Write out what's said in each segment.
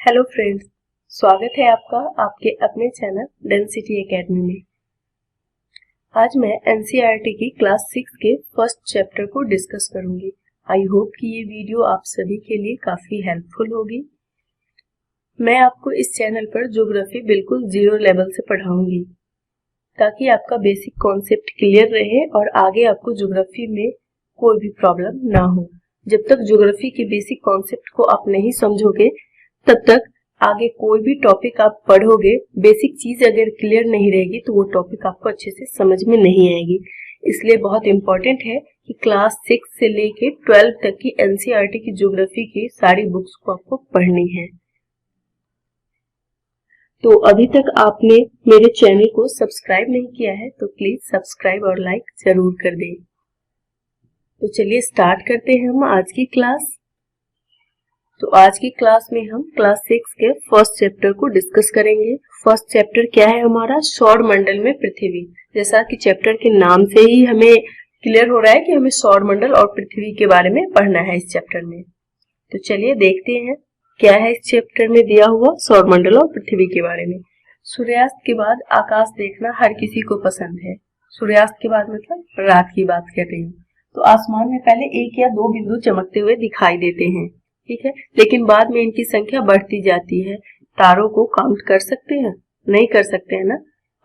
Hello friends, स्वागत है आपका आपके अपने चैनल डेंसिटी एकेडमी में। आज मैं एनसीईआरटी की क्लास 6 के फर्स्ट चैप्टर को डिस्कस करूंगी। आई होप कि ये वीडियो आप सभी के लिए काफी हेल्पफुल होगी। मैं आपको इस चैनल पर ज्योग्राफी बिल्कुल जीरो लेवल से पढ़ाऊंगी ताकि आपका बेसिक कॉन्सेप्ट क्लियर रहे और आगे आपको ज्योग्राफी में कोई भी प्रॉब्लम ना हो। जब तक ज्योग्राफी के बेसिक कॉन्सेप्ट को आप नहीं समझोगे तब तक आगे कोई भी टॉपिक आप पढ़ोगे, बेसिक चीज अगर क्लियर नहीं रहेगी तो वो टॉपिक आपको अच्छे से समझ में नहीं आएगी। इसलिए बहुत इंपॉर्टेंट है कि क्लास 6 से लेके 12 तक की एनसीईआरटी की ज्योग्राफी की सारी बुक्स को आपको पढ़नी है। तो अभी तक आपने मेरे चैनल को सब्सक्राइब नहीं किया है तो प्लीज सब्सक्राइब और लाइक जरूर कर दें। तो चलिए स्टार्ट करते हैं हम आज की क्लास। तो आज की क्लास में हम क्लास 6 के फर्स्ट चैप्टर को डिस्कस करेंगे। फर्स्ट चैप्टर क्या है हमारा? सौर मंडल में पृथ्वी। जैसा कि चैप्टर के नाम से ही हमें क्लियर हो रहा है कि हमें सौर मंडल और पृथ्वी के बारे में पढ़ना है इस चैप्टर में। तो चलिए देखते हैं क्या है इस चैप्टर में दिया हुआ सौर मंडल और पृथ्वी के बारे में। सूर्यास्त के बाद आकाश देखना हर किसी को पसंद है। सूर्यास्त के बाद मतलब रात की बात कर रही हूँ। तो आसमान में पहले एक या दो बिंदु चमकते हुए दिखाई देते हैं, ठीक है, लेकिन बाद में इनकी संख्या बढ़ती जाती है। तारों को काउंट कर सकते हैं? नहीं कर सकते हैं ना,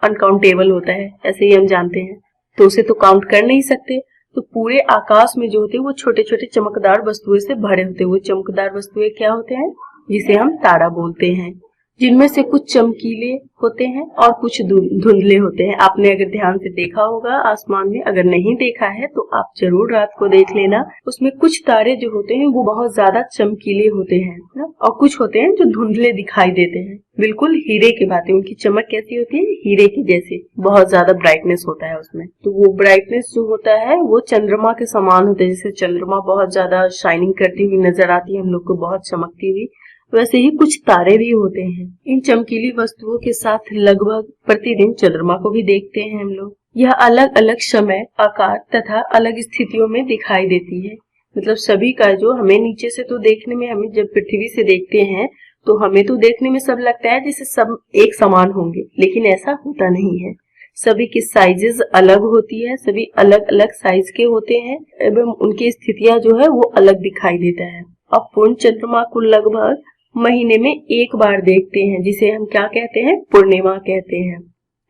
अनकाउंटेबल होता है, ऐसे ही हम जानते हैं। तो उसे तो काउंट कर नहीं सकते। तो पूरे आकाश में जो होते हैं वो छोटे छोटे चमकदार वस्तुएं से भरे होते हैं। वो चमकदार वस्तुएं क्या होते हैं? जिसे हम तारा बोलते हैं, जिनमें से कुछ चमकीले होते हैं और कुछ धुंधले होते हैं। आपने अगर ध्यान से देखा होगा आसमान में, अगर नहीं देखा है तो आप जरूर रात को देख लेना। उसमें कुछ तारे जो होते हैं वो बहुत ज्यादा चमकीले होते हैं ना, और कुछ होते हैं जो धुंधले दिखाई देते हैं, बिल्कुल हीरे के भांति। उनकी चमक कैसी होती है? हीरे की जैसे, बहुत ज्यादा ब्राइटनेस होता है उसमें। तो वो ब्राइटनेस जो होता है वो चंद्रमा के समान होता है। जैसे चंद्रमा बहुत ज्यादा शाइनिंग करती हुई नजर आती है हम लोग को, बहुत चमकती हुई, वैसे ही कुछ तारे भी होते हैं। इन चमकीली वस्तुओं के साथ लगभग प्रतिदिन चंद्रमा को भी देखते हैं हम लोग। यह अलग अलग समय, आकार तथा अलग स्थितियों में दिखाई देती है। मतलब सभी का जो हमें नीचे से तो देखने में, हमें जब पृथ्वी से देखते हैं तो हमें तो देखने में सब लगता है जैसे सब एक समान होंगे, लेकिन ऐसा होता नहीं है। सभी की साइजेस अलग होती है, सभी अलग अलग साइज के होते हैं एवं उनकी स्थितियां जो है वो अलग दिखाई देता है। अब पूर्ण चंद्रमा को लगभग महीने में एक बार देखते हैं, जिसे हम क्या कहते हैं? पूर्णिमा कहते हैं,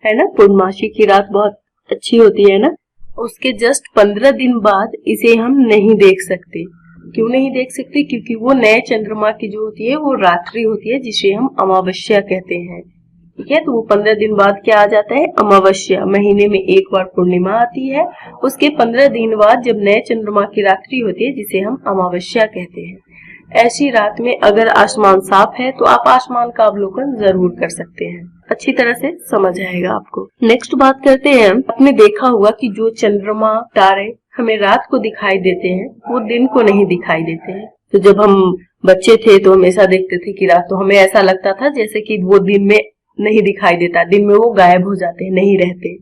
है ना। पूर्णमासी की रात बहुत अच्छी होती है ना। उसके जस्ट 15 दिन बाद इसे हम नहीं देख सकते। क्यों नहीं देख सकते? क्योंकि वो नए चंद्रमा की जो होती है वो रात्रि होती है, जिसे हम अमावस्या कहते हैं, ठीक है। तो वो 15 दिन बाद क्या आ जाता है? अमावस्या। महीने में एक बार पूर्णिमा आती है, उसके 15 दिन बाद जब नए चंद्रमा की रात्रि होती है, जिसे हम अमावस्या कहते हैं। ऐसी रात में अगर आसमान साफ है तो आप आसमान का अवलोकन जरूर कर सकते हैं, अच्छी तरह से समझ आएगा आपको। नेक्स्ट बात करते हैं। आपने देखा होगा कि जो चंद्रमा, तारे हमें रात को दिखाई देते हैं वो दिन को नहीं दिखाई देते हैं। तो जब हम बच्चे थे तो हमेशा देखते थे कि रात, तो हमें ऐसा लगता था जैसे कि वो दिन में नहीं दिखाई देता, दिन में वो गायब हो जाते हैं, नहीं रहते।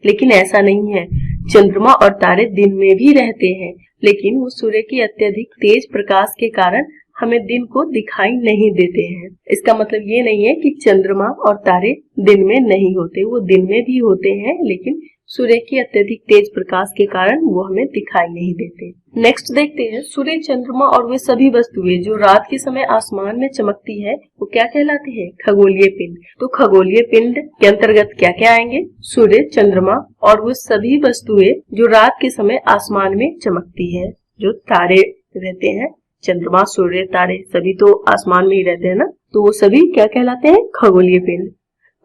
लेकिन ऐसा नहीं है। चंद्रमा और तारे दिन में भी रहते हैं, लेकिन वो सूर्य की अत्यधिक तेज प्रकाश के कारण हमें दिन को दिखाई नहीं देते हैं। इसका मतलब ये नहीं है कि चंद्रमा और तारे दिन में नहीं होते, वो दिन में भी होते हैं, लेकिन सूर्य की अत्यधिक तेज प्रकाश के कारण वो हमें दिखाई नहीं देते। नेक्स्ट देखते हैं, सूर्य, चंद्रमा और वे सभी वस्तुएं जो रात के समय आसमान में चमकती है वो क्या कहलाते हैं? खगोलीय पिंड। तो खगोलीय पिंड के अंतर्गत क्या क्या आएंगे? सूर्य, चंद्रमा और वो सभी वस्तुएं जो रात के समय आसमान में चमकती है। जो तारे रहते हैं, चंद्रमा, सूर्य, तारे सभी तो आसमान में ही रहते हैं ना, तो वो सभी क्या कहलाते हैं? खगोलीय पिंड।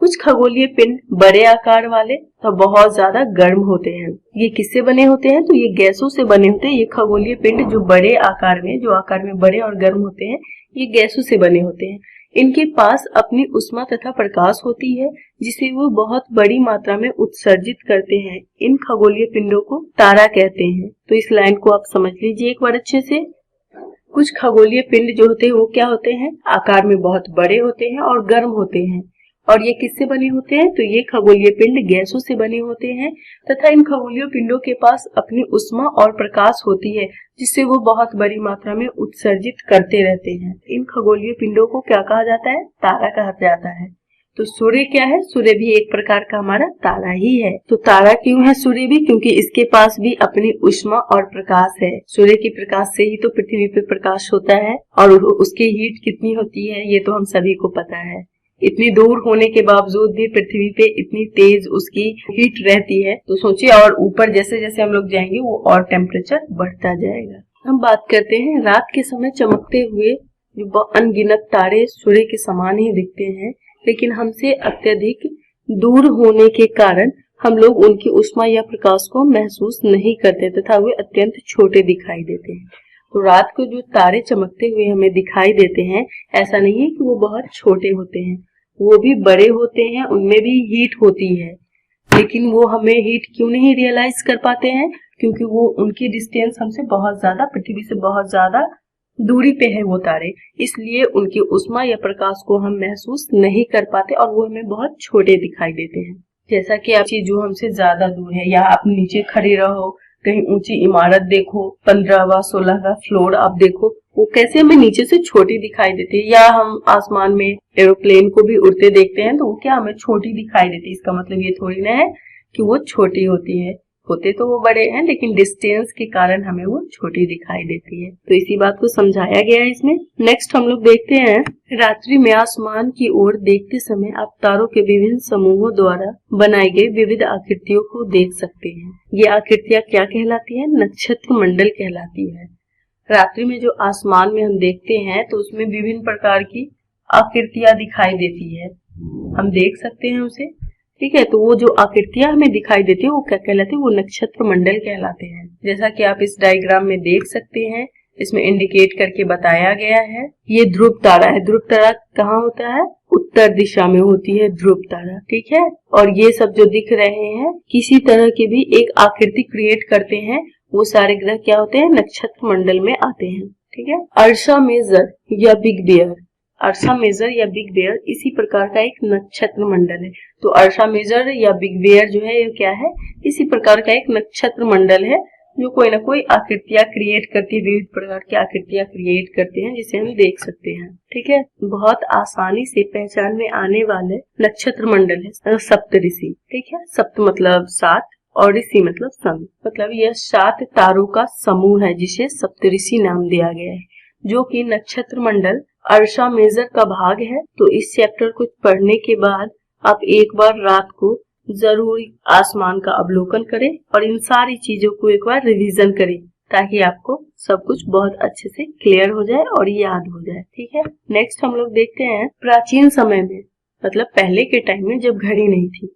कुछ खगोलीय पिंड बड़े आकार वाले तो बहुत ज्यादा गर्म होते हैं। ये किससे बने होते हैं? तो ये गैसों से बने होते हैं। ये खगोलीय पिंड जो बड़े आकार में, जो आकार में बड़े और गर्म होते हैं, ये गैसों से बने होते हैं। इनके पास अपनी उष्मा तथा प्रकाश होती है, जिसे वो बहुत बड़ी मात्रा में उत्सर्जित करते हैं। इन खगोलीय पिंडों को तारा कहते हैं। तो इस लाइन को आप समझ लीजिए एक बार अच्छे से। कुछ खगोलीय पिंड जो होते हैं वो क्या होते हैं? आकार में बहुत बड़े होते हैं और गर्म होते हैं। और ये किससे बने होते हैं? तो ये खगोलीय पिंड गैसों से बने होते हैं तथा इन खगोलीय पिंडों के पास अपनी उष्मा और प्रकाश होती है जिससे वो बहुत बड़ी मात्रा में उत्सर्जित करते रहते हैं। इन खगोलीय पिंडों को क्या कहा जाता है? तारा कहा जाता है। तो सूर्य क्या है? सूर्य भी एक प्रकार का हमारा तारा ही है। तो तारा क्यों है सूर्य भी? क्योंकि इसके पास भी अपनी उष्मा और प्रकाश है। सूर्य के प्रकाश से ही तो पृथ्वी पे प्रकाश होता है और उसकी हीट कितनी होती है ये तो हम सभी को पता है। इतनी दूर होने के बावजूद भी पृथ्वी पे इतनी तेज उसकी हीट रहती है। तो सोचिए, और ऊपर जैसे जैसे हम लोग जाएंगे वो और टेम्परेचर बढ़ता जाएगा। हम बात करते हैं रात के समय चमकते हुए जो अनगिनत तारे सूर्य के समान ही दिखते हैं, लेकिन हमसे अत्यधिक दूर होने के कारण हम लोग उनकी उष्मा या प्रकाश को महसूस नहीं करते तथा वे अत्यंत छोटे दिखाई देते हैं। तो रात को जो तारे चमकते हुए हमें दिखाई देते हैं, ऐसा नहीं है कि वो बहुत छोटे होते हैं, वो भी बड़े होते हैं, उनमें भी हीट होती है, लेकिन वो हमें हीट क्यों नहीं रियलाइज कर पाते हैं? क्योंकि वो उनकी डिस्टेंस हमसे बहुत ज्यादा, पृथ्वी से बहुत ज्यादा दूरी पे है वो तारे, इसलिए उनकी उष्मा या प्रकाश को हम महसूस नहीं कर पाते और वो हमें बहुत छोटे दिखाई देते हैं। जैसा कि आप जो हमसे ज्यादा दूर है, या आप नीचे खड़े रहो, कहीं ऊंची इमारत देखो, 15वां 16वां फ्लोर आप देखो, वो कैसे हमें नीचे से छोटी दिखाई देती है। या हम आसमान में एरोप्लेन को भी उड़ते देखते हैं तो वो क्या हमें छोटी दिखाई देती है। इसका मतलब ये थोड़ी ना है कि वो छोटी होती है, होते तो वो बड़े हैं, लेकिन डिस्टेंस के कारण हमें वो छोटी दिखाई देती है। तो इसी बात को समझाया गया है इसमें। नेक्स्ट हम लोग देखते हैं, रात्रि में आसमान की ओर देखते समय आप तारों के विभिन्न समूहों द्वारा बनाई गई विविध आकृतियों को देख सकते हैं। ये आकृतियां क्या कहलाती है? नक्षत्र मंडल कहलाती है। रात्रि में जो आसमान में हम देखते हैं तो उसमें विभिन्न प्रकार की आकृतियां दिखाई देती है, हम देख सकते हैं उसे, ठीक है। तो वो जो आकृतियां हमें दिखाई देती है वो क्या कहलाती है? वो नक्षत्र मंडल कहलाते हैं। जैसा कि आप इस डायग्राम में देख सकते हैं, इसमें इंडिकेट करके बताया गया है। ये ध्रुव तारा है। ध्रुव तारा कहाँ होता है? उत्तर दिशा में होती है ध्रुव तारा, ठीक है। और ये सब जो दिख रहे हैं किसी तरह की भी एक आकृति क्रिएट करते हैं, वो सारे ग्रह क्या होते हैं? नक्षत्र मंडल में आते हैं, ठीक है। अर्सा मेजर या बिग बेयर, अर्सा मेजर या बिग बेयर इसी प्रकार का एक नक्षत्र मंडल है। तो अर्सा मेजर या बिग बेयर जो है ये क्या है? इसी प्रकार का एक नक्षत्र मंडल है जो कोई ना कोई आकृतियां क्रिएट करती है, विविध प्रकार की आकृतियां क्रिएट करते हैं जिसे हम देख सकते हैं, ठीक है। बहुत आसानी से पहचान में आने वाले नक्षत्र मंडल है सप्तऋषि, ठीक है। सप्त मतलब 7 और ऋषि मतलब संघ, मतलब यह 7 तारों का समूह है जिसे सप्तऋषि नाम दिया गया है, जो कि नक्षत्र मंडल अर्सा मेजर का भाग है। तो इस चैप्टर को पढ़ने के बाद आप एक बार रात को जरूर आसमान का अवलोकन करें और इन सारी चीजों को एक बार रिवीजन करें ताकि आपको सब कुछ बहुत अच्छे से क्लियर हो जाए और याद हो जाए, ठीक है। नेक्स्ट हम लोग देखते हैं, प्राचीन समय में मतलब पहले के टाइम में जब घड़ी नहीं थी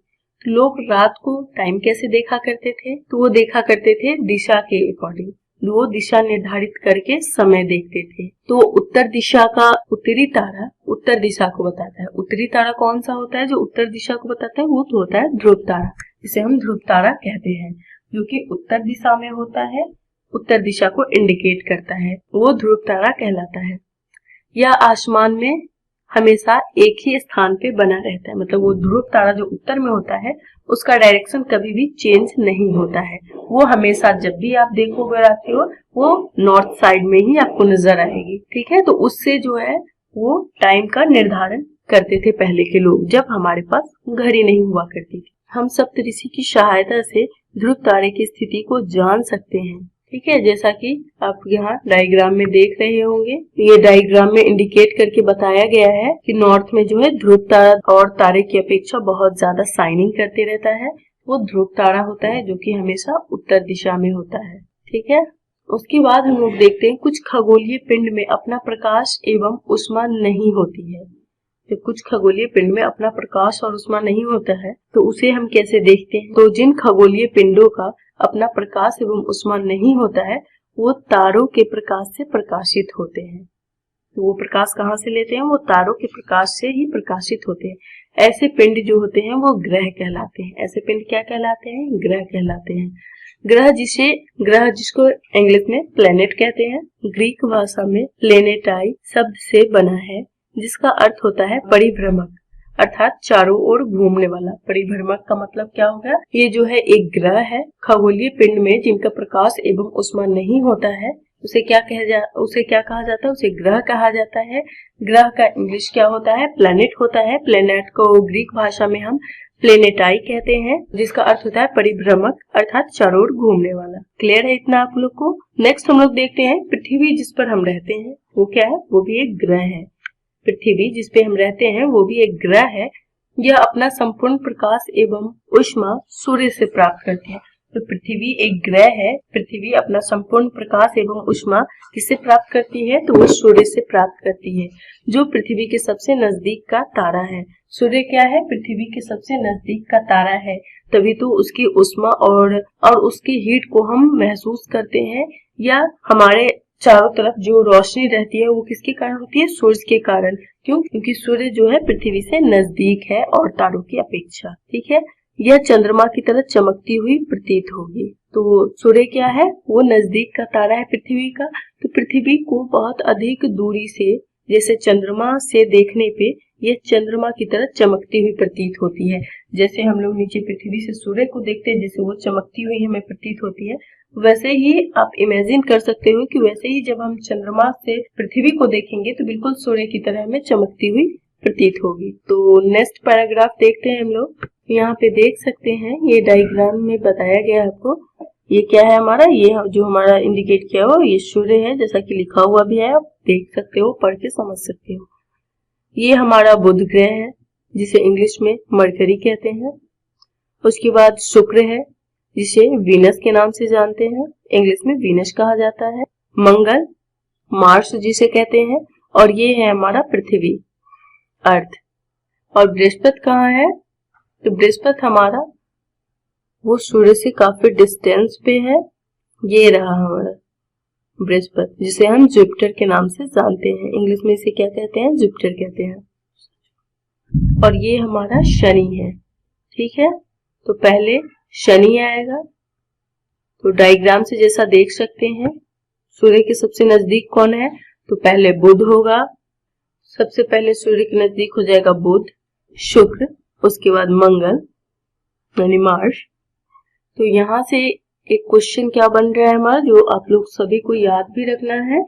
तो लोग रात को टाइम कैसे देखा करते थे? तो वो देखा करते थे दिशा के अकॉर्डिंग, वो दिशा निर्धारित करके समय देखते थे। तो उत्तर दिशा का उत्तरी तारा उत्तर दिशा को बताता है। उत्तरी तारा कौन सा होता है जो उत्तर दिशा को बताता है? वो तो होता है ध्रुव तारा, जिसे हम ध्रुव तारा कहते हैं, जो कि उत्तर दिशा में होता है, उत्तर दिशा को इंडिकेट करता है, वो ध्रुव तारा कहलाता है। यह आसमान में हमेशा एक ही स्थान पे बना रहता है, मतलब वो ध्रुव तारा जो उत्तर में होता है उसका डायरेक्शन कभी भी चेंज नहीं होता है, वो हमेशा जब भी आप देखोगे रात्रि को वो नॉर्थ साइड में ही आपको नजर आएगी, ठीक है। तो उससे जो है वो टाइम का निर्धारण करते थे पहले के लोग, जब हमारे पास घड़ी नहीं हुआ करती थी। हम सप्तऋषि की सहायता से ध्रुव तारे की स्थिति को जान सकते हैं, ठीक है। जैसा कि आप यहाँ डायग्राम में देख रहे होंगे, ये डायग्राम में इंडिकेट करके बताया गया है कि नॉर्थ में जो है ध्रुव तारा और तारे की अपेक्षा बहुत ज्यादा शाइनिंग करते रहता है, वो ध्रुव तारा होता है जो कि हमेशा उत्तर दिशा में होता है, ठीक है। उसके बाद हम लोग देखते हैं कुछ खगोलीय पिंड में अपना प्रकाश एवं उष्मा नहीं होती है। जब कुछ खगोलीय पिंड में अपना प्रकाश और उष्मा नहीं होता है तो उसे हम कैसे देखते हैं? तो जिन खगोलीय पिंडों का अपना प्रकाश एवं उष्मा नहीं होता है वो तारों के प्रकाश से प्रकाशित होते हैं। तो वो प्रकाश कहाँ से लेते हैं? वो तारों के प्रकाश से ही प्रकाशित होते हैं। ऐसे पिंड जो होते हैं वो ग्रह कहलाते हैं। ऐसे पिंड क्या कहलाते हैं? ग्रह कहलाते हैं। ग्रह जिसको इंग्लिश में प्लेनेट कहते हैं, ग्रीक भाषा में प्लेनेटाई शब्द से बना है जिसका अर्थ होता है परिभ्रमक। अर्थात चारों ओर घूमने वाला। परिभ्रमक का मतलब क्या होगा? ये जो है एक ग्रह है खगोलीय पिंड में जिनका प्रकाश एवं ऊष्मा नहीं होता है, उसे क्या कहा जाता है? उसे ग्रह कहा जाता है। ग्रह का इंग्लिश क्या होता है? प्लैनेट होता है। प्लैनेट को ग्रीक भाषा में हम प्लेनेटाई कहते हैं, जिसका अर्थ होता है परिभ्रमक अर्थात चारों ओर घूमने वाला। क्लियर है इतना आप लोग को? नेक्स्ट हम लोग देखते हैं पृथ्वी जिस पर हम रहते हैं वो क्या है? वो भी एक ग्रह है। पृथ्वी जिस पे हम रहते हैं वो भी एक ग्रह है। यह अपना संपूर्ण प्रकाश एवं ऊष्मा सूर्य से प्राप्त करती है। तो पृथ्वी एक ग्रह है। पृथ्वी अपना संपूर्ण प्रकाश एवं ऊष्मा किससे प्राप्त करती है? तो वो सूर्य से प्राप्त करती है, जो पृथ्वी के सबसे नजदीक का तारा है। सूर्य क्या है? पृथ्वी के सबसे नजदीक का तारा है, तभी तो उसकी ऊष्मा और उसकी हीट को हम महसूस करते हैं, या हमारे चारों तरफ जो रोशनी रहती है वो किसके कारण होती है? सूर्य के कारण। क्यों? क्योंकि सूर्य जो है पृथ्वी से नजदीक है और तारों की अपेक्षा। ठीक है, यह चंद्रमा की तरह चमकती हुई प्रतीत होगी। तो सूर्य क्या है? वो नजदीक का तारा है पृथ्वी का। तो पृथ्वी को बहुत अधिक दूरी से, जैसे चंद्रमा से देखने पे यह चंद्रमा की तरह चमकती हुई प्रतीत होती है। जैसे हम लोग नीचे पृथ्वी से सूर्य को देखते हैं, जैसे वो चमकती हुई हमें प्रतीत होती है, वैसे ही आप इमेजिन कर सकते हो कि वैसे ही जब हम चंद्रमा से पृथ्वी को देखेंगे तो बिल्कुल सूर्य की तरह हमें चमकती हुई प्रतीत होगी। तो नेक्स्ट पैराग्राफ देखते हैं हम लोग। यहाँ पे देख सकते हैं ये डायग्राम में बताया गया है आपको। ये क्या है हमारा? ये जो हमारा इंडिकेट किया हुआ ये सूर्य है, जैसा कि लिखा हुआ भी है, आप देख सकते हो, पढ़ के समझ सकते हो। ये हमारा बुध ग्रह है जिसे इंग्लिश में मरकरी कहते हैं। उसके बाद शुक्र है जिसे वीनस के नाम से जानते हैं, इंग्लिश में वीनस कहा जाता है। मंगल, मार्स जिसे कहते हैं, और ये है हमारा पृथ्वी, अर्थ। और बृहस्पति कहाँ है? तो बृहस्पति हमारा वो सूर्य से काफी डिस्टेंस पे है। ये रहा हमारा बृहस्पति, जिसे हम जुपिटर के नाम से जानते हैं, इंग्लिश में इसे क्या कहते हैं? जुपिटर कहते हैं। और ये हमारा शनि है। ठीक है, तो पहले शनि आएगा। तो डायग्राम से जैसा देख सकते हैं, सूर्य के सबसे नजदीक कौन है? तो पहले बुध होगा। सबसे पहले सूर्य के नजदीक हो जाएगा बुध, शुक्र, उसके बाद मंगल यानी मार्स। तो यहाँ से एक क्वेश्चन क्या बन रहा है हमारा, जो आप लोग सभी को याद भी रखना है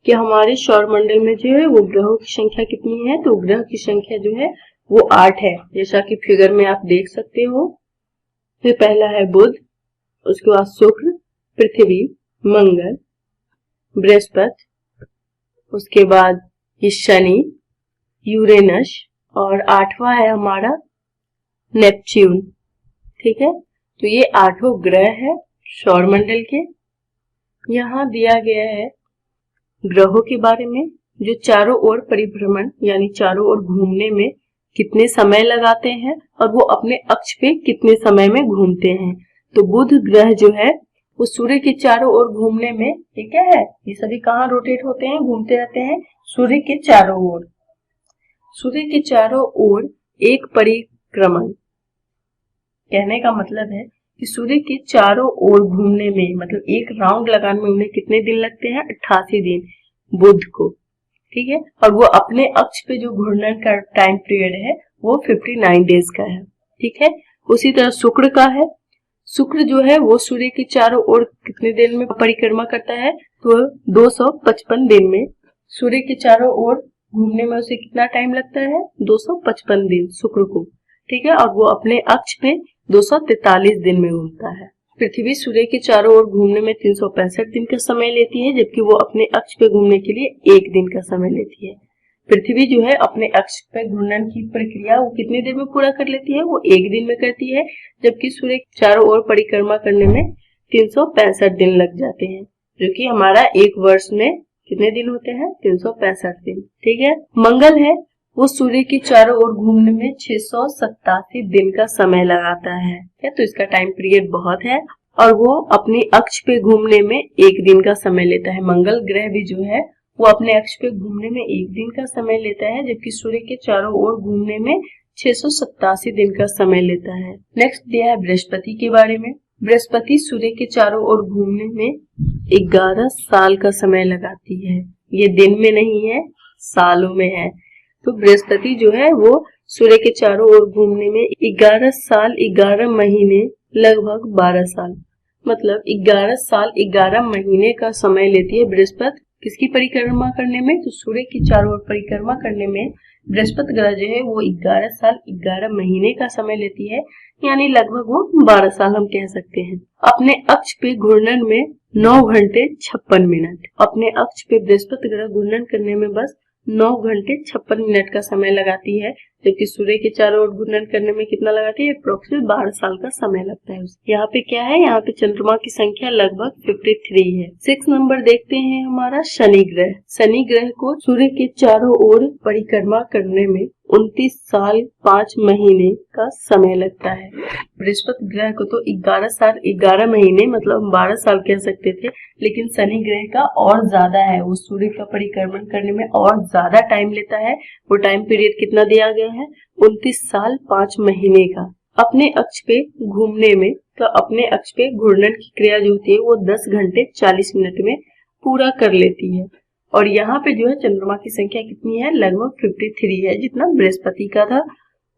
कि हमारे सौरमंडल में जो है वो ग्रहों की संख्या कितनी है? तो ग्रह की संख्या जो है वो 8 है, जैसा कि फिगर में आप देख सकते हो। फिर पहला है बुध, उसके बाद शुक्र, पृथ्वी, मंगल, बृहस्पति, उसके बाद ये शनि, यूरेनस, और 8वां है हमारा नेपच्यून। ठीक है, तो ये 8 ग्रह है सौरमंडल के। यहाँ दिया गया है ग्रहों के बारे में, जो चारों ओर परिभ्रमण यानी चारों ओर घूमने में कितने समय लगाते हैं और वो अपने अक्ष पे कितने समय में घूमते हैं। तो बुध ग्रह जो है वो सूर्य के चारों ओर घूमने में, ये क्या है? ये सभी कहाँ रोटेट होते हैं? घूमते रहते हैं सूर्य के चारों ओर। सूर्य के चारों ओर एक परिक्रमण, कहने का मतलब है कि सूर्य के चारों ओर घूमने में, मतलब एक राउंड लगाने में उन्हें कितने दिन लगते हैं? 88 दिन बुध को। ठीक है, और वो अपने अक्ष पे जो घूर्णन का टाइम पीरियड है वो 59 डेज का है। ठीक है, उसी तरह शुक्र का है। शुक्र जो है वो सूर्य के चारों ओर कितने दिन में परिक्रमा करता है? तो 255 दिन में। सूर्य के चारों ओर घूमने में उसे कितना टाइम लगता है? 255 दिन शुक्र को। ठीक है, और वो अपने अक्ष पे 243 दिन में घूमता है। पृथ्वी सूर्य के चारों ओर घूमने में 365 दिन का समय लेती है, जबकि वो अपने अक्ष पे घूमने के लिए 1 दिन का समय लेती है। पृथ्वी जो है अपने अक्ष पे घूर्णन की प्रक्रिया वो कितने दिन में पूरा कर लेती है? वो 1 दिन में करती है, जबकि सूर्य के चारों ओर परिक्रमा करने में 365 दिन लग जाते हैं, जो कि हमारा एक वर्ष में कितने दिन होते हैं? 365 दिन। ठीक है, मंगल है, वो सूर्य के चारों ओर घूमने में 687 दिन का समय लगाता है। तो इसका टाइम पीरियड बहुत है, और वो अपनी अक्ष पे घूमने में 1 दिन का समय लेता है। मंगल ग्रह भी जो है वो अपने अक्ष पे घूमने में 1 दिन का समय लेता है, जबकि सूर्य के चारों ओर घूमने में 687 दिन का समय लेता है। नेक्स्ट दिया है बृहस्पति के बारे में। बृहस्पति सूर्य के चारों ओर घूमने में 11 साल का समय लगाती है। ये दिन में नहीं है, सालों में है। तो बृहस्पति जो है वो सूर्य के चारों ओर घूमने में 11 साल 11 महीने लगभग 12 साल, मतलब 11 साल 11 महीने का समय लेती है बृहस्पति किसकी परिक्रमा करने में, तो सूर्य की चारों ओर परिक्रमा करने में बृहस्पति ग्रह जो है वो 11 साल 11 महीने का समय लेती है, यानी लगभग वो 12 साल हम कह सकते हैं। अपने अक्ष पे घूर्णन में 9 घंटे 56 मिनट। अपने अक्ष पे बृहस्पति ग्रह घूर्णन करने में बस 9 घंटे 56 मिनट का समय लगाती है, जबकि सूर्य के चारों ओर घूर्णन करने में कितना लगाती है, अप्रोक्सीमेट 12 साल का समय लगता है। यहाँ पे क्या है, यहाँ पे चंद्रमा की संख्या लगभग 53 है। 6 नंबर देखते हैं हमारा शनि ग्रह। शनि ग्रह को सूर्य के चारों ओर परिक्रमा करने में 29 साल 5 महीने का समय लगता है। बृहस्पति ग्रह को तो 11 साल 11 महीने मतलब 12 साल कह सकते थे, लेकिन शनि ग्रह का और ज्यादा है, वो सूर्य का परिक्रमण करने में और ज्यादा टाइम लेता है। वो टाइम पीरियड कितना दिया गया है, 29 साल 5 महीने का। अपने अक्ष पे घूमने में, तो अपने अक्ष पे घूर्णन की क्रिया जो होती है वो 10 घंटे 40 मिनट में पूरा कर लेती है। और यहाँ पे जो है चंद्रमा की संख्या कितनी है, लगभग 53 है। जितना बृहस्पति का था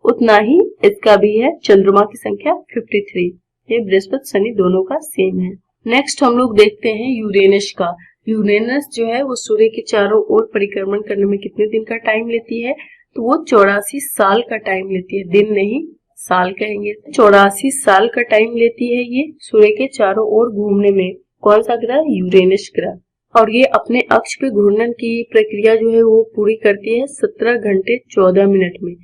उतना ही इसका भी है, चंद्रमा की संख्या 53। ये बृहस्पति शनि दोनों का सेम है। नेक्स्ट हम लोग देखते हैं यूरेनस का। यूरेनस जो है वो सूर्य के चारों ओर परिक्रमण करने में कितने दिन का टाइम लेती है, तो वो 84 साल का टाइम लेती है। दिन नहीं साल कहेंगे। 84 साल का टाइम लेती है ये सूर्य के चारों ओर घूमने में। कौन सा ग्रह, यूरेनस ग्रह। और ये अपने अक्ष पे घूर्णन की प्रक्रिया जो है वो पूरी करती है 17 घंटे 14 मिनट में।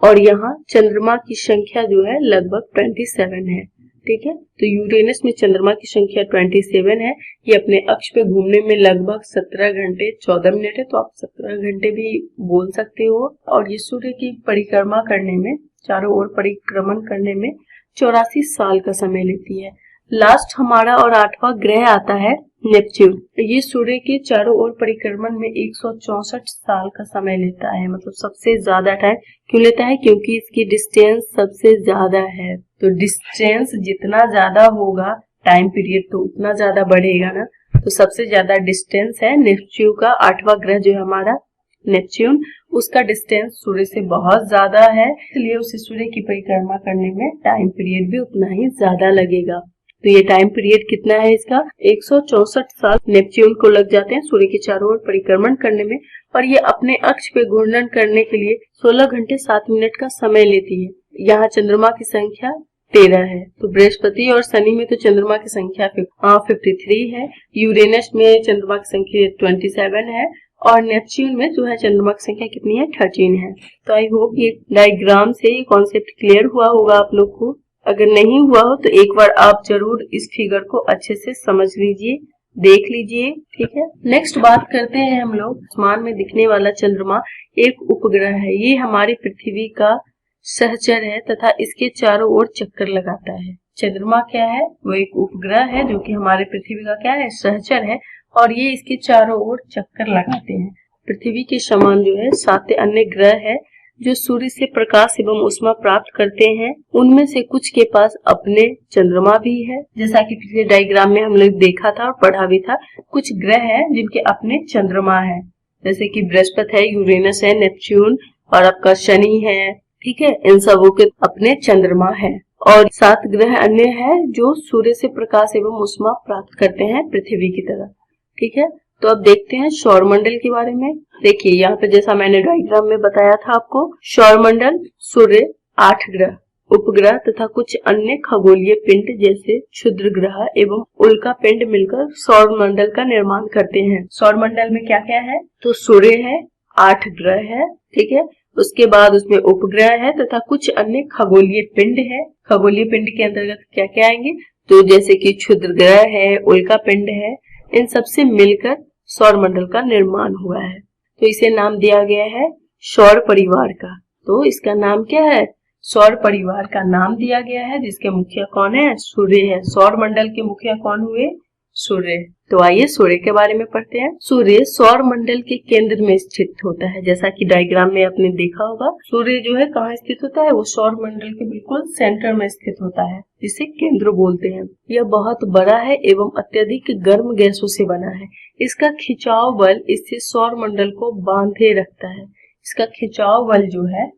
और यहाँ चंद्रमा की संख्या जो है लगभग 27 है। ठीक है, तो यूरेनस में चंद्रमा की संख्या 27 है। ये अपने अक्ष पे घूमने में लगभग 17 घंटे 14 मिनट है, तो आप 17 घंटे भी बोल सकते हो। और ये सूर्य की परिक्रमा करने में, चारों ओर परिक्रमण करने में 84 साल का समय लेती है। लास्ट हमारा और 8वां ग्रह आता है नेपच्यून। ये सूर्य के चारों ओर परिक्रमण में 164 साल का समय लेता है, मतलब सबसे ज्यादा टाइम। क्यों लेता है, क्योंकि इसकी डिस्टेंस सबसे ज्यादा है। तो डिस्टेंस जितना ज्यादा होगा टाइम पीरियड तो उतना ज्यादा बढ़ेगा ना। तो सबसे ज्यादा डिस्टेंस है नेपच्यून का। 8वां ग्रह जो है हमारा नेपच्यून, उसका डिस्टेंस सूर्य से बहुत ज्यादा है, इसलिए उसे सूर्य की परिक्रमा करने में टाइम पीरियड भी उतना ही ज्यादा लगेगा। तो ये टाइम पीरियड कितना है इसका, 164 साल नेपच्यून को लग जाते हैं सूर्य के चारों ओर परिक्रमण करने में। और ये अपने अक्ष पे घूर्णन करने के लिए 16 घंटे 7 मिनट का समय लेती है। यहाँ चंद्रमा की संख्या 13 है। तो बृहस्पति और शनि में तो चंद्रमा की संख्या 53 है, यूरेनस में चंद्रमा की संख्या 27 है, और नेपच्यून में जो है चंद्रमा की संख्या कितनी है, 13 है। तो आई होप ये डायग्राम से ये कॉन्सेप्ट क्लियर हुआ होगा आप लोग को। अगर नहीं हुआ हो तो एक बार आप जरूर इस फिगर को अच्छे से समझ लीजिए, देख लीजिए। ठीक है, नेक्स्ट बात करते हैं हम लोग। आसमान में दिखने वाला चंद्रमा एक उपग्रह है। ये हमारी पृथ्वी का सहचर है तथा इसके चारों ओर चक्कर लगाता है। चंद्रमा क्या है, वो एक उपग्रह है जो कि हमारे पृथ्वी का क्या है, सहचर है, और ये इसके चारों ओर चक्कर लगाते हैं। पृथ्वी के समान जो है 7 अन्य ग्रह है जो सूर्य से प्रकाश एवं ऊष्मा प्राप्त करते हैं। उनमें से कुछ के पास अपने चंद्रमा भी है, जैसा कि पिछले डायग्राम में हम लोग देखा था और पढ़ा भी था। कुछ ग्रह हैं जिनके अपने चंद्रमा है, जैसे कि बृहस्पति है, यूरेनस है, नेपच्यून और आपका शनि है। ठीक है, इन सबों के अपने चंद्रमा है। और 7 ग्रह अन्य है जो सूर्य से प्रकाश एवं ऊष्मा प्राप्त करते हैं पृथ्वी की तरह। ठीक है, तो अब देखते हैं सौरमंडल के बारे में। देखिए यहाँ पे जैसा मैंने डायग्राम में बताया था आपको, सौरमंडल सूर्य, 8 ग्रह, उपग्रह तथा कुछ अन्य खगोलीय पिंड जैसे क्षुद्र ग्रह एवं उल्का पिंड मिलकर सौरमंडल का निर्माण करते हैं। सौरमंडल में क्या क्या है, तो सूर्य है, 8 ग्रह है, ठीक है, उसके बाद उसमें उपग्रह है तथा कुछ अन्य खगोलीय पिंड है। खगोलीय पिंड के अंतर्गत क्या क्या आएंगे, तो जैसे कि क्षुद्र ग्रह है, उल्का पिंड है, इन सबसे मिलकर सौरमंडल का निर्माण हुआ है। तो इसे नाम दिया गया है सौर परिवार का। तो इसका नाम क्या है, सौर परिवार का नाम दिया गया है, जिसके मुखिया कौन है, सूर्य है। सौरमंडल के मुखिया कौन हुए, सूर्य। तो आइए सूर्य के बारे में पढ़ते हैं। सूर्य सौर मंडल के केंद्र में स्थित होता है, जैसा कि डायग्राम में आपने देखा होगा। सूर्य जो है कहाँ स्थित होता है, वो सौर मंडल के बिल्कुल सेंटर में स्थित होता है, जिसे केंद्र बोलते हैं। यह बहुत बड़ा है एवं अत्यधिक गर्म गैसों से बना है। इसका खिंचाव बल इसे सौर मंडल को बांधे रखता है। इसका खिंचाव बल जो है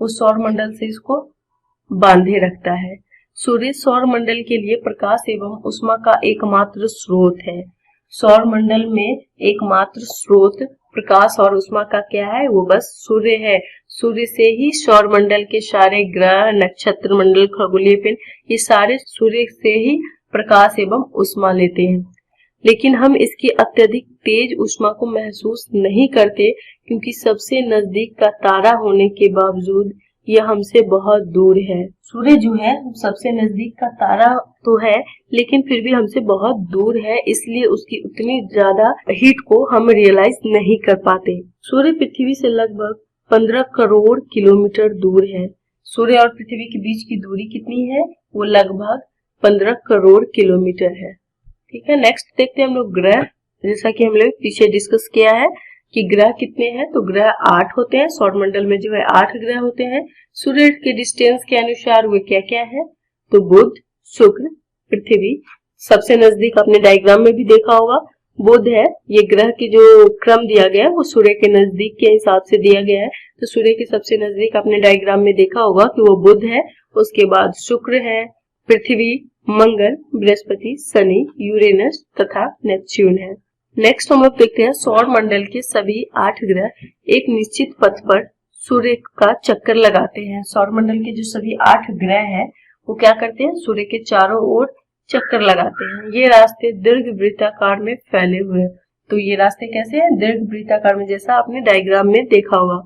वो सौर मंडल से इसको बांधे रखता है। सूर्य सौर मंडल के लिए प्रकाश एवं ऊष्मा का एकमात्र स्रोत है। सौर मंडल में एकमात्र स्रोत प्रकाश और ऊष्मा का क्या है? वो बस सूर्य है। सूर्य से ही सौर मंडल के सारे ग्रह, नक्षत्र मंडल, खगोलीय पिंड, ये सारे सूर्य से ही प्रकाश एवं ऊष्मा लेते हैं। लेकिन हम इसकी अत्यधिक तेज ऊष्मा को महसूस नहीं करते, क्योंकि सबसे नजदीक का तारा होने के बावजूद यह हमसे बहुत दूर है। सूर्य जो है सबसे नजदीक का तारा तो है, लेकिन फिर भी हमसे बहुत दूर है, इसलिए उसकी उतनी ज्यादा हीट को हम रियलाइज नहीं कर पाते। सूर्य पृथ्वी से लगभग 15 करोड़ किलोमीटर दूर है। सूर्य और पृथ्वी के बीच की दूरी कितनी है? वो लगभग 15 करोड़ किलोमीटर है। ठीक है, नेक्स्ट देखते हैं हम लोग ग्रह। जैसा कि हम लोग पीछे डिस्कस किया है कि ग्रह कितने हैं, तो ग्रह 8 होते हैं। सौर मंडल में जो है 8 ग्रह होते हैं। सूर्य के डिस्टेंस के अनुसार वे क्या क्या है? तो बुध, शुक्र, पृथ्वी। सबसे नजदीक आपने डायग्राम में भी देखा होगा बुध है। ये ग्रह की जो क्रम दिया गया है वो सूर्य के नजदीक के हिसाब से दिया गया है। तो सूर्य के सबसे नजदीक आपने डायग्राम में देखा होगा कि वो बुध है। उसके बाद शुक्र है, पृथ्वी, मंगल, बृहस्पति, शनि, यूरेनस तथा नेपच्यून है। नेक्स्ट हम लोग देखते हैं सौर मंडल के सभी 8 ग्रह एक निश्चित पथ पर सूर्य का चक्कर लगाते हैं। सौर मंडल के जो सभी 8 ग्रह हैं वो क्या करते हैं? सूर्य के चारों ओर चक्कर लगाते हैं। ये रास्ते दीर्घ वृत्ताकार में फैले हुए हैं। तो ये रास्ते कैसे हैं? दीर्घ वृत्ताकार में, जैसा आपने डायग्राम में देखा होगा,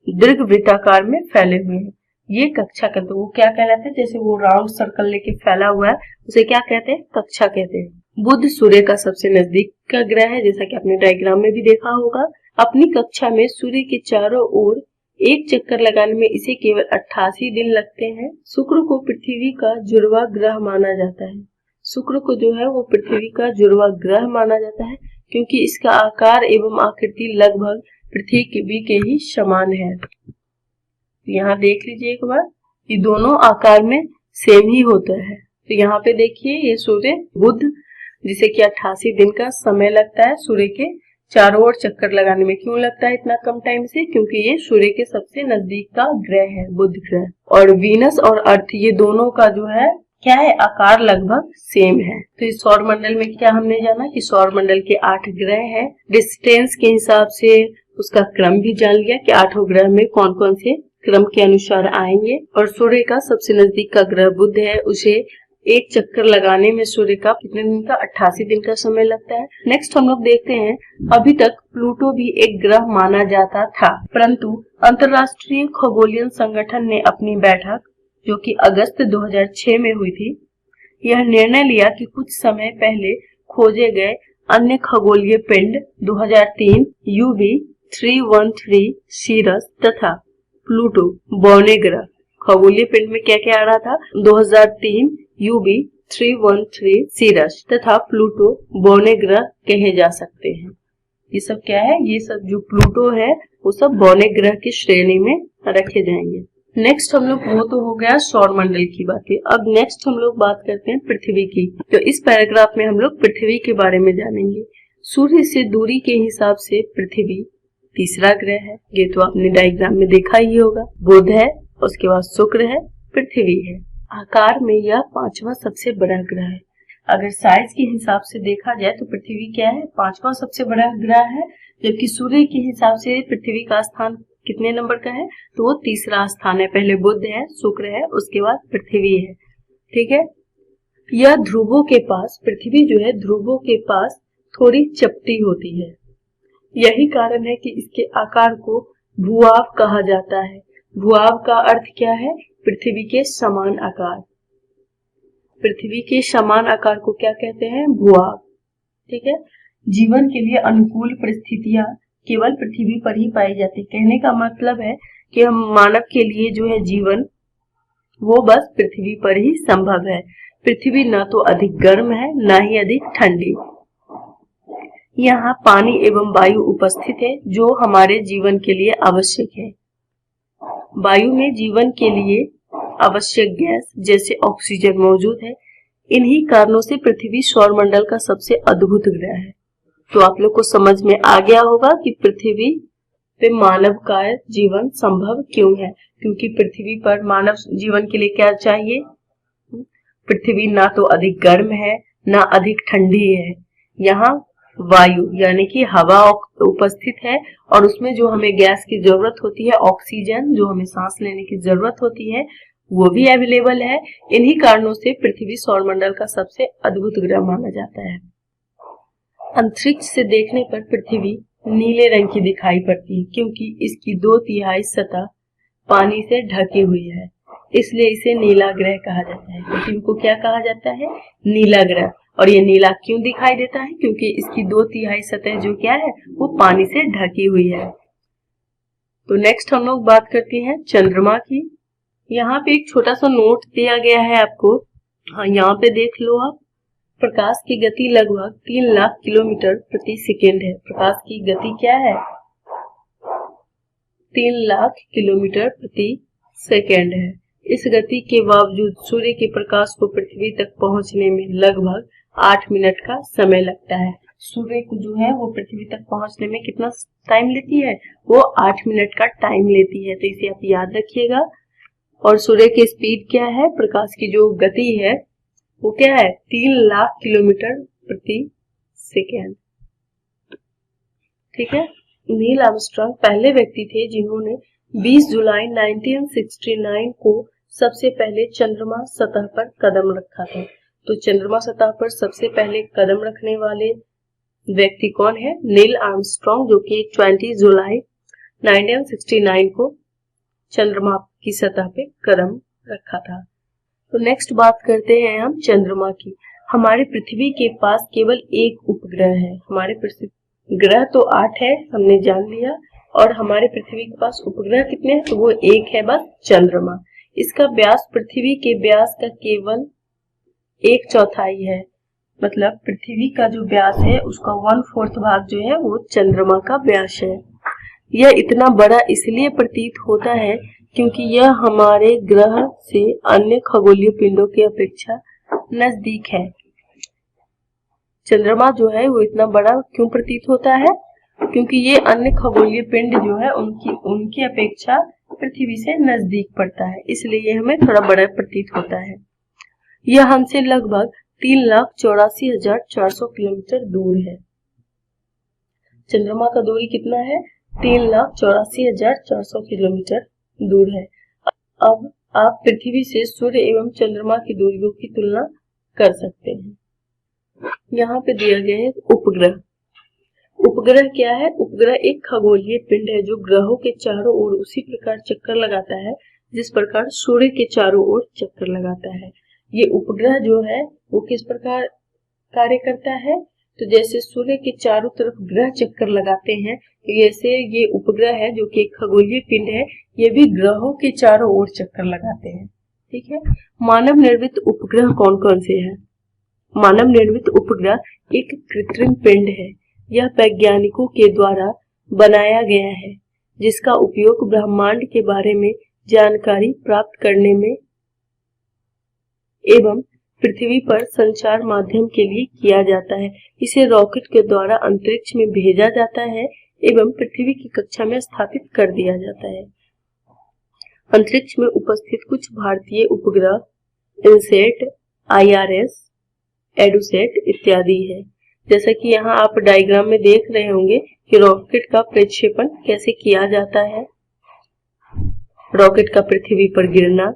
दीर्घ वृत्ताकार में फैले हुए हैं। ये कक्षा कहते हैं। वो क्या कहलाते हैं? जैसे वो राउंड सर्कल लेके फैला हुआ है, उसे क्या कहते हैं? कक्षा कहते हैं। बुध सूर्य का सबसे नजदीक का ग्रह है, जैसा कि आपने डायग्राम में भी देखा होगा। अपनी कक्षा में सूर्य के चारों ओर एक चक्कर लगाने में इसे केवल 88 दिन लगते हैं। शुक्र को पृथ्वी का जुड़वा ग्रह माना जाता है। शुक्र को जो है वो पृथ्वी का जुड़वा ग्रह माना जाता है, क्योंकि इसका आकार एवं आकृति लगभग पृथ्वी के ही समान है। यहाँ देख लीजिए एक बार, ये दोनों आकार में सेम ही होता है। तो यहाँ पे देखिए ये सूर्य बुध, जिसे कि 88 दिन का समय लगता है सूर्य के चारों ओर चक्कर लगाने में। क्यों लगता है इतना कम टाइम से? क्योंकि ये सूर्य के सबसे नजदीक का ग्रह है, बुध ग्रह। और वीनस और अर्थ, ये दोनों का जो है क्या है? आकार लगभग सेम है। तो इस सौर मंडल में क्या हमने जाना कि सौर मंडल के 8 ग्रह है। डिस्टेंस के हिसाब से उसका क्रम भी जान लिया कि 8 ग्रह में कौन कौन से क्रम के अनुसार आएंगे। और सूर्य का सबसे नजदीक का ग्रह बुध है, उसे एक चक्कर लगाने में सूर्य का कितने दिन का? 88 दिन का समय लगता है। नेक्स्ट हम लोग देखते हैं, अभी तक प्लूटो भी एक ग्रह माना जाता था, परंतु अंतरराष्ट्रीय खगोलीय संगठन ने अपनी बैठक जो कि अगस्त 2006 में हुई थी, यह निर्णय लिया कि कुछ समय पहले खोजे गए अन्य खगोलीय पिंड 2003 UV 313 सीरस तथा प्लूटो बौने ग्रह, खगोलीय पिंड में क्या क्या आ रहा था? 2003 UV 313 सीरस तथा प्लूटो बौने ग्रह कहे जा सकते हैं। ये सब क्या है? ये सब जो प्लूटो है वो सब बौने ग्रह की श्रेणी में रखे जाएंगे। नेक्स्ट हम लोग, वो तो हो गया सौर मंडल की बातें। अब नेक्स्ट हम लोग बात करते हैं पृथ्वी की। तो इस पैराग्राफ में हम लोग पृथ्वी के बारे में जानेंगे। सूर्य से दूरी के हिसाब से पृथ्वी तीसरा ग्रह है। ये तो आपने डायग्राम में देखा ही होगा। बुध है, उसके बाद शुक्र है, पृथ्वी है। आकार में यह 5वां सबसे बड़ा ग्रह है। अगर साइज के हिसाब से देखा जाए तो पृथ्वी क्या है? 5वां सबसे बड़ा ग्रह है, जबकि सूर्य के हिसाब से पृथ्वी का स्थान कितने नंबर का है? तो वो तीसरा स्थान है। पहले बुध है, शुक्र है, उसके बाद पृथ्वी है। ठीक है, यह ध्रुवों के पास, पृथ्वी जो है ध्रुवों के पास थोड़ी चपटी होती है। यही कारण है कि इसके आकार को भूआब कहा जाता है। भूआब का अर्थ क्या है? पृथ्वी के समान आकार। पृथ्वी के समान आकार को क्या कहते हैं? भूआब। ठीक है, जीवन के लिए अनुकूल परिस्थितियां केवल पृथ्वी पर ही पाई जाती। कहने का मतलब है कि हम मानव के लिए जो है जीवन वो बस पृथ्वी पर ही संभव है। पृथ्वी ना तो अधिक गर्म है ना ही अधिक ठंडी। यहाँ पानी एवं वायु उपस्थित है जो हमारे जीवन के लिए आवश्यक है। वायु में जीवन के लिए आवश्यक गैस जैसे ऑक्सीजन मौजूद है। इन्हीं कारणों से पृथ्वी सौरमंडल का सबसे अद्भुत ग्रह है। तो आप लोग को समझ में आ गया होगा कि पृथ्वी पे मानव का जीवन संभव क्यों है? क्योंकि पृथ्वी पर मानव जीवन के लिए क्या चाहिए? पृथ्वी ना तो अधिक गर्म है ना अधिक ठंडी है। यहाँ वायु यानी कि हवा उपस्थित है और उसमें जो हमें गैस की जरूरत होती है, ऑक्सीजन जो हमें सांस लेने की जरूरत होती है, वो भी अवेलेबल है। इन्हीं कारणों से पृथ्वी सौरमंडल का सबसे अद्भुत ग्रह माना जाता है। अंतरिक्ष से देखने पर पृथ्वी नीले रंग की दिखाई पड़ती है क्योंकि इसकी 2/3 सतह पानी से ढकी हुई है, इसलिए इसे नीला ग्रह कहा जाता है। पृथ्वी को क्या कहा जाता है? नीला ग्रह। और ये नीला क्यों दिखाई देता है? क्योंकि इसकी 2/3 सतह जो क्या है वो पानी से ढकी हुई है। तो नेक्स्ट हम लोग बात करते हैं चंद्रमा की। यहाँ पे एक छोटा सा नोट दिया गया है आपको। हाँ, यहाँ पे देख लो आप। प्रकाश की गति लगभग 3 लाख किलोमीटर प्रति सेकेंड है। प्रकाश की गति क्या है? 3 लाख किलोमीटर प्रति सेकेंड है। इस गति के बावजूद सूर्य के प्रकाश को पृथ्वी तक पहुंचने में लगभग 8 मिनट का समय लगता है। सूर्य को जो है वो पृथ्वी तक पहुंचने में कितना टाइम लेती है? वो 8 मिनट का टाइम लेती है। तो इसे आप याद रखिएगा। और सूर्य की स्पीड क्या है? प्रकाश की जो गति है वो क्या है? 3 लाख किलोमीटर प्रति सेकेंड। ठीक है। नील आर्मस्ट्रांग पहले व्यक्ति थे जिन्होंने 20 जुलाई 1969 को सबसे पहले चंद्रमा सतह पर कदम रखा था। तो चंद्रमा सतह पर सबसे पहले कदम रखने वाले व्यक्ति कौन है? नील आर्मस्ट्रांग, जो कि 20 जुलाई 1969 को चंद्रमा की सतह पे कदम रखा था। तो नेक्स्ट बात करते हैं हम चंद्रमा की। हमारे पृथ्वी के पास केवल एक उपग्रह है। हमारे पृथ्वी ग्रह तो 8 है, हमने जान लिया। और हमारे पृथ्वी के पास उपग्रह कितने हैं? तो वो एक है बस, चंद्रमा। इसका व्यास पृथ्वी के व्यास का केवल 1/4 है। मतलब पृथ्वी का जो व्यास है उसका 1/4 भाग जो है वो चंद्रमा का व्यास है। यह इतना बड़ा इसलिए प्रतीत होता है क्योंकि यह हमारे ग्रह से अन्य खगोलीय पिंडों की अपेक्षा नजदीक है। चंद्रमा जो है वो इतना बड़ा क्यों प्रतीत होता है? क्योंकि ये अन्य खगोलीय पिंड जो है उनकी अपेक्षा पृथ्वी से नजदीक पड़ता है, इसलिए ये हमें थोड़ा बड़ा प्रतीत होता है। यह हमसे लगभग 3,84,400 किलोमीटर दूर है। चंद्रमा का दूरी कितना है? 3,84,400 किलोमीटर दूर है। अब आप पृथ्वी से सूर्य एवं चंद्रमा की दूरियों की तुलना कर सकते हैं। यहाँ पे दिया गया है उपग्रह। उपग्रह क्या है? उपग्रह एक खगोलीय पिंड है जो ग्रहों के चारों ओर उसी प्रकार चक्कर लगाता है जिस प्रकार सूर्य के चारों ओर चक्कर लगाता है। ये उपग्रह जो है वो किस प्रकार कार्य करता है? तो जैसे सूर्य के चारों तरफ ग्रह चक्कर लगाते हैं, जैसे ये उपग्रह है जो कि एक खगोलीय पिंड है, ये भी ग्रहों के चारों ओर चक्कर लगाते हैं। ठीक है। मानव निर्मित उपग्रह कौन कौन से हैं? मानव निर्मित उपग्रह एक कृत्रिम पिंड है। यह वैज्ञानिकों के द्वारा बनाया गया है जिसका उपयोग ब्रह्मांड के बारे में जानकारी प्राप्त करने में एवं पृथ्वी पर संचार माध्यम के लिए किया जाता है। इसे रॉकेट के द्वारा अंतरिक्ष में भेजा जाता है एवं पृथ्वी की कक्षा में स्थापित कर दिया जाता है। अंतरिक्ष में उपस्थित कुछ भारतीय उपग्रह इनसेट, IRS, एडुसेट इत्यादि है। जैसा कि यहाँ आप डायग्राम में देख रहे होंगे कि रॉकेट का प्रक्षेपण कैसे किया जाता है, रॉकेट का पृथ्वी पर गिरना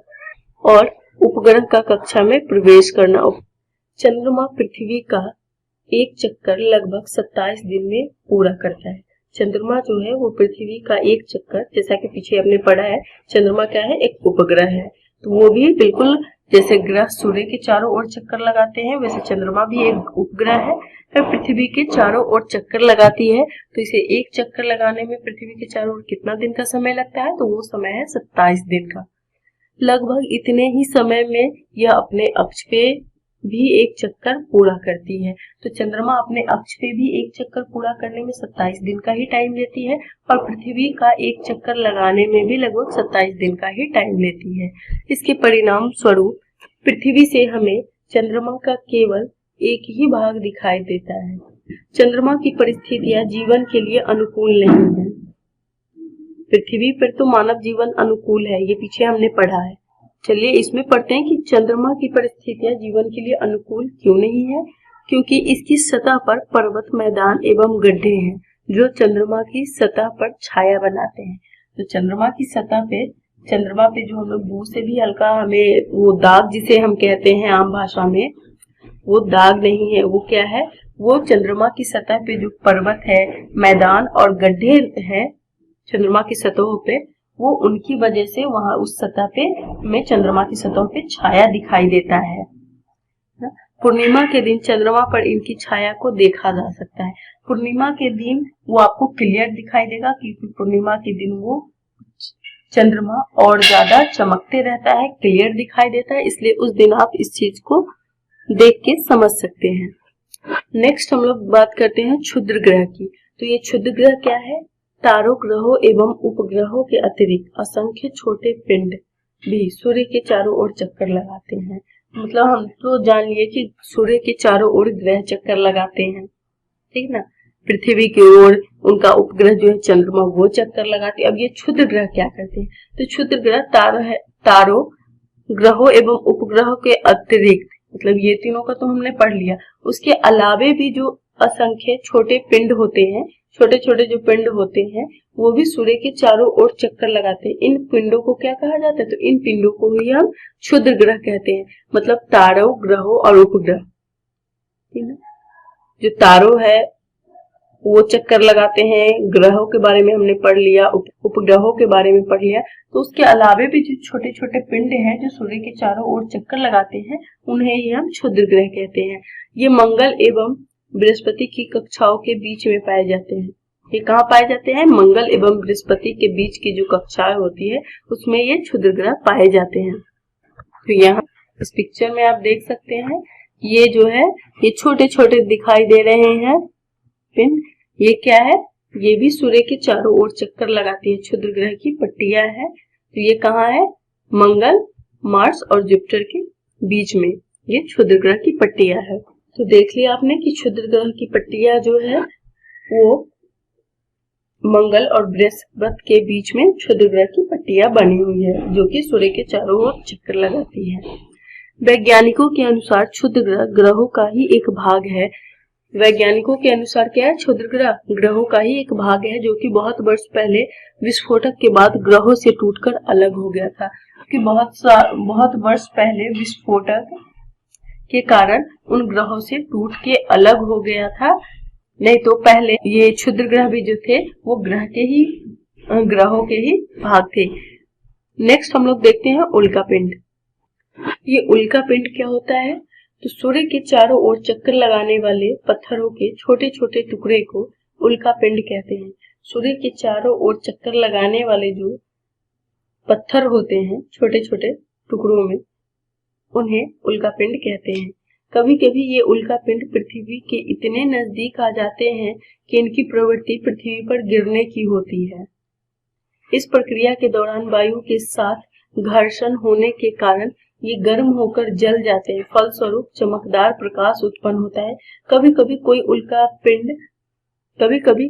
और उपग्रह का कक्षा में प्रवेश करना। चंद्रमा पृथ्वी का एक चक्कर लगभग 27 दिन में पूरा करता है। चंद्रमा जो है वो पृथ्वी का एक चक्कर, जैसा कि पीछे हमने पढ़ा है, चंद्रमा क्या है? एक उपग्रह है। तो वो भी बिल्कुल जैसे ग्रह सूर्य के चारों ओर चक्कर लगाते हैं वैसे चंद्रमा भी एक उपग्रह है, फिर पृथ्वी के चारों ओर चक्कर लगाती है। तो इसे एक चक्कर लगाने में पृथ्वी के चारों ओर कितना दिन का समय लगता है? तो वो समय है 27 दिन का। लगभग इतने ही समय में यह अपने अक्ष पे भी एक चक्कर पूरा करती है। तो चंद्रमा अपने अक्ष पे भी एक चक्कर पूरा करने में 27 दिन का ही टाइम लेती है और पृथ्वी का एक चक्कर लगाने में भी लगभग 27 दिन का ही टाइम लेती है। इसके परिणाम स्वरूप पृथ्वी से हमें चंद्रमा का केवल एक ही भाग दिखाई देता है। चंद्रमा की परिस्थितियां जीवन के लिए अनुकूल नहीं है। पृथ्वी पर तो मानव जीवन अनुकूल है, ये पीछे हमने पढ़ा है। चलिए इसमें पढ़ते हैं कि चंद्रमा की परिस्थितियां जीवन के लिए अनुकूल क्यों नहीं है। क्योंकि इसकी सतह पर पर्वत, मैदान एवं गड्ढे हैं जो चंद्रमा की सतह पर छाया बनाते हैं। तो चंद्रमा की सतह पे, चंद्रमा पे जो हम लोग दूर से भी हल्का हमें वो दाग जिसे हम कहते हैं आम भाषा में, वो दाग नहीं है, वो क्या है, वो चंद्रमा की सतह पे जो पर्वत है, मैदान और गड्ढे हैं चंद्रमा की सतहों पे, वो उनकी वजह से वहां उस सतह पे में चंद्रमा की सतहों पे छाया दिखाई देता है। पूर्णिमा के दिन चंद्रमा पर इनकी छाया को देखा जा सकता है। पूर्णिमा के दिन वो आपको क्लियर दिखाई देगा क्योंकि पूर्णिमा के दिन वो चंद्रमा और ज्यादा चमकते रहता है, क्लियर दिखाई देता है, इसलिए उस दिन आप इस चीज को देख के समझ सकते हैं। नेक्स्ट हम लोग बात करते हैं क्षुद्र ग्रह की। तो ये क्षुद्र ग्रह क्या है? तारों, ग्रहों एवं उपग्रहों के अतिरिक्त असंख्य छोटे पिंड भी सूर्य के चारों ओर चक्कर लगाते हैं। मतलब हम तो जान लिए कि सूर्य के चारों ओर ग्रह चक्कर लगाते हैं, ठीक ना। पृथ्वी की ओर उनका उपग्रह जो है चंद्रमा, वो चक्कर लगाते हैं। अब ये क्षुद्र ग्रह क्या करते हैं? तो क्षुद्र ग्रह तारों, ग्रहों एवं उपग्रहों के अतिरिक्त, मतलब ये तीनों का तो हमने पढ़ लिया, उसके अलावे भी जो असंख्य छोटे पिंड होते हैं, छोटे छोटे जो पिंड होते हैं, वो भी सूर्य के चारों ओर चक्कर लगाते हैं। इन पिंडों को क्या कहा जाता है? तो इन पिंडों को ही हम क्षुद्र ग्रह कहते हैं। मतलब तारों, ग्रहों और उपग्रह, ठीक है। जो तारों है वो चक्कर लगाते हैं, ग्रहों के बारे में हमने पढ़ लिया, उपग्रहों के बारे में पढ़ लिया। तो उसके अलावे भी जो छोटे छोटे पिंड हैं जो सूर्य के चारों ओर चक्कर लगाते हैं, उन्हें ही हम क्षुद्र ग्रह कहते हैं। ये मंगल एवं बृहस्पति की कक्षाओं के बीच में पाए जाते हैं। ये कहाँ पाए जाते हैं? मंगल एवं बृहस्पति के बीच की जो कक्षाएं होती है उसमें ये क्षुद्र ग्रह पाए जाते हैं। तो यहाँ इस पिक्चर में आप देख सकते हैं, ये जो है ये छोटे छोटे दिखाई दे रहे हैं पिंड, ये क्या है? ये भी सूर्य के चारों ओर चक्कर लगाती है, क्षुद्र ग्रह की पट्टियां है। तो ये कहाँ है? मंगल, मार्स और जुपिटर के बीच में ये क्षुद्र ग्रह की पट्टियां है। तो देख लिया आपने कि क्षुद्र ग्रह की पट्टियां जो है वो मंगल और बृहस्पति के बीच में क्षुद्र ग्रह की पट्टियां बनी हुई है जो कि सूर्य के चारों ओर चक्कर लगाती है। वैज्ञानिकों के अनुसार क्षुद्र ग्रह ग्रहों का ही एक भाग है। वैज्ञानिकों के अनुसार क्या है? क्षुद्र ग्रह ग्रहों का ही एक भाग है जो कि बहुत वर्ष पहले विस्फोटक के बाद ग्रहों से टूटकर अलग हो गया था। कि बहुत वर्ष पहले विस्फोटक के कारण उन ग्रहों से टूट के अलग हो गया था। नहीं तो पहले ये क्षुद्र ग्रह भी जो थे वो ग्रहों के ही भाग थे। नेक्स्ट हम लोग देखते हैं उल्का पिंड। ये उल्का पिंड क्या होता है? तो सूर्य के चारों ओर चक्कर लगाने वाले पत्थरों के छोटे छोटे टुकड़े को उल्का पिंड कहते हैं। सूर्य के चारों ओर चक्कर लगाने वाले जो पत्थर होते हैं छोटे छोटे टुकड़ों में, उन्हें उल्का पिंड कहते हैं। कभी कभी ये उल्का पिंड पृथ्वी के इतने नजदीक आ जाते हैं कि इनकी प्रवृत्ति पृथ्वी पर गिरने की होती है। इस प्रक्रिया के दौरान वायु के साथ घर्षण होने के कारण ये गर्म होकर जल जाते हैं, फलस्वरूप चमकदार प्रकाश उत्पन्न होता है। कभी कभी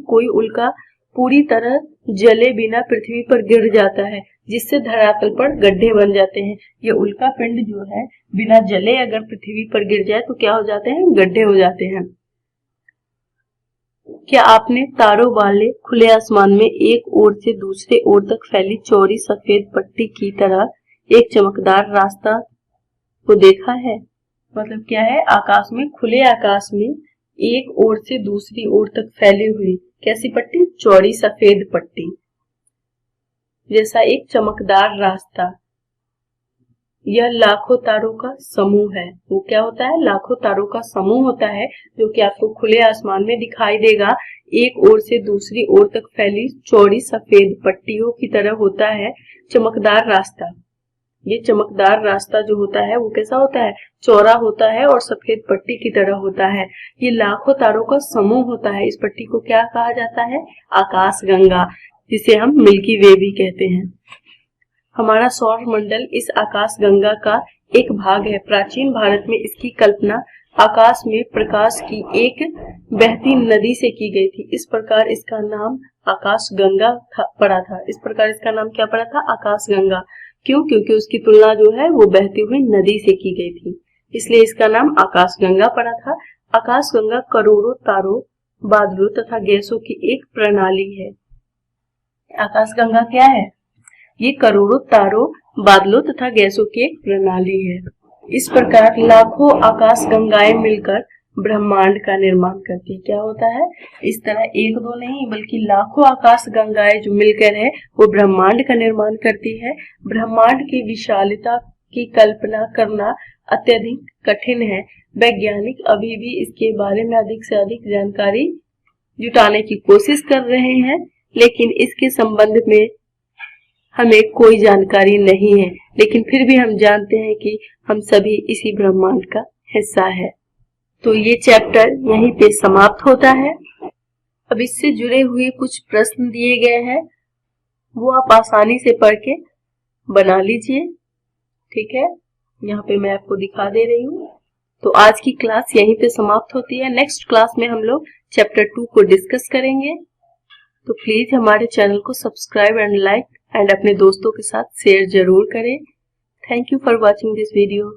कोई उल्का पूरी तरह जले बिना पृथ्वी पर गिर जाता है, जिससे धरातल पर गड्ढे बन जाते हैं। ये उल्का पिंड जो है बिना जले अगर पृथ्वी पर गिर जाए तो क्या हो जाते हैं? गड्ढे हो जाते हैं। क्या आपने तारों वाले खुले आसमान में एक ओर से दूसरे ओर तक फैली चौड़ी सफेद पट्टी की तरह एक चमकदार रास्ता को देखा है? मतलब क्या है? आकाश में, खुले आकाश में एक ओर से दूसरी ओर तक फैली हुई कैसी पट्टी? चौड़ी सफेद पट्टी जैसा एक चमकदार रास्ता। यह लाखों तारों का समूह है। वो क्या होता है? लाखों तारों का समूह होता है जो कि आपको खुले आसमान में दिखाई देगा। एक ओर से दूसरी ओर तक फैली चौड़ी सफेद पट्टियों की तरह होता है चमकदार रास्ता। ये चमकदार रास्ता जो होता है वो कैसा होता है? चौड़ा होता है और सफेद पट्टी की तरह होता है। ये लाखों तारों का समूह होता है। इस पट्टी को क्या कहा जाता है? आकाश गंगा, जिसे हम मिल्की वे भी कहते हैं। हमारा सौर मंडल इस आकाश गंगा का एक भाग है। प्राचीन भारत में इसकी कल्पना आकाश में प्रकाश की एक बहती नदी से की गई थी। इस प्रकार इसका नाम आकाश गंगा पड़ा था। इस प्रकार इसका नाम क्या पड़ा था? आकाश गंगा। क्यों? क्योंकि उसकी तुलना जो है वो बहती हुई नदी से की गई थी, इसलिए इसका नाम आकाश गंगा पड़ा था। आकाश गंगा करोड़ों तारों, बादलों तथा गैसों की एक प्रणाली है। आकाश गंगा क्या है? ये करोड़ों तारों, बादलों तथा गैसों की एक प्रणाली है। इस प्रकार लाखों आकाश गंगाएं मिलकर ब्रह्मांड का निर्माण करती है। क्या होता है? इस तरह एक दो नहीं बल्कि लाखों आकाश गंगाएं जो मिलकर है वो ब्रह्मांड का निर्माण करती है। ब्रह्मांड की विशालता की कल्पना करना अत्यधिक कठिन है। वैज्ञानिक अभी भी इसके बारे में अधिक से अधिक जानकारी जुटाने की कोशिश कर रहे हैं, लेकिन इसके संबंध में हमें कोई जानकारी नहीं है। लेकिन फिर भी हम जानते हैं कि हम सभी इसी ब्रह्मांड का हिस्सा है। तो ये चैप्टर यहीं पे समाप्त होता है। अब इससे जुड़े हुए कुछ प्रश्न दिए गए हैं, वो आप आसानी से पढ़ के बना लीजिए। ठीक है, यहाँ पे मैं आपको दिखा दे रही हूँ। तो आज की क्लास यहीं पे समाप्त होती है। नेक्स्ट क्लास में हम लोग चैप्टर 2 को डिस्कस करेंगे। तो प्लीज हमारे चैनल को सब्सक्राइब एंड लाइक एंड अपने दोस्तों के साथ शेयर जरूर करें। Thank you for watching this video.